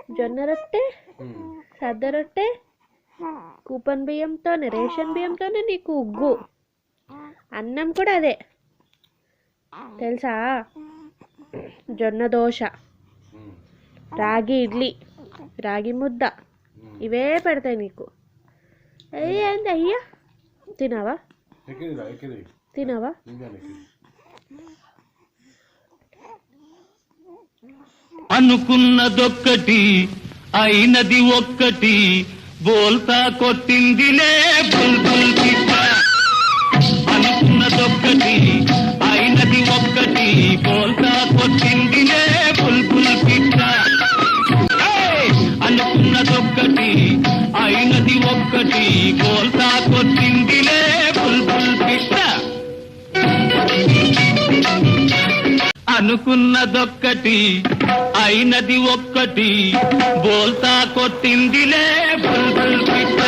జొన్న రొట్టె, సద్ద రొట్టె, కూపన్ బియ్యంతోనే, రేషన్ బియ్యంతోనే నీకు ఉగ్గు. అన్నం కూడా అదే తెలుసా? జొన్న దోశ, రాగి ఇడ్లీ, రాగి ముద్ద, ఇవే పెడతాయి నీకు. ఏంది అయ్యా? తినవా? తినవా? అనుకున్నదొక్కటి అయినది ఒక్కటి, బోల్తా కొట్టిందిలే బుల్బుల్ పిట్ట. అనుకున్నదొక్కటి అయినది ఒక్కటి, బోల్తా కొట్టిందిలే బుల్బుల్ పిట్ట. అనుకున్నదొక్కటి అయినది ఒక్కటి, బోల్తా కొట్టిందిలే బుల్బుల్ పిట్ట. అనుకున్నదొక్కటి అయినది ఒక్కటి, బోల్తా కొట్టిందిలే బుల్బుల్ పిట్ట.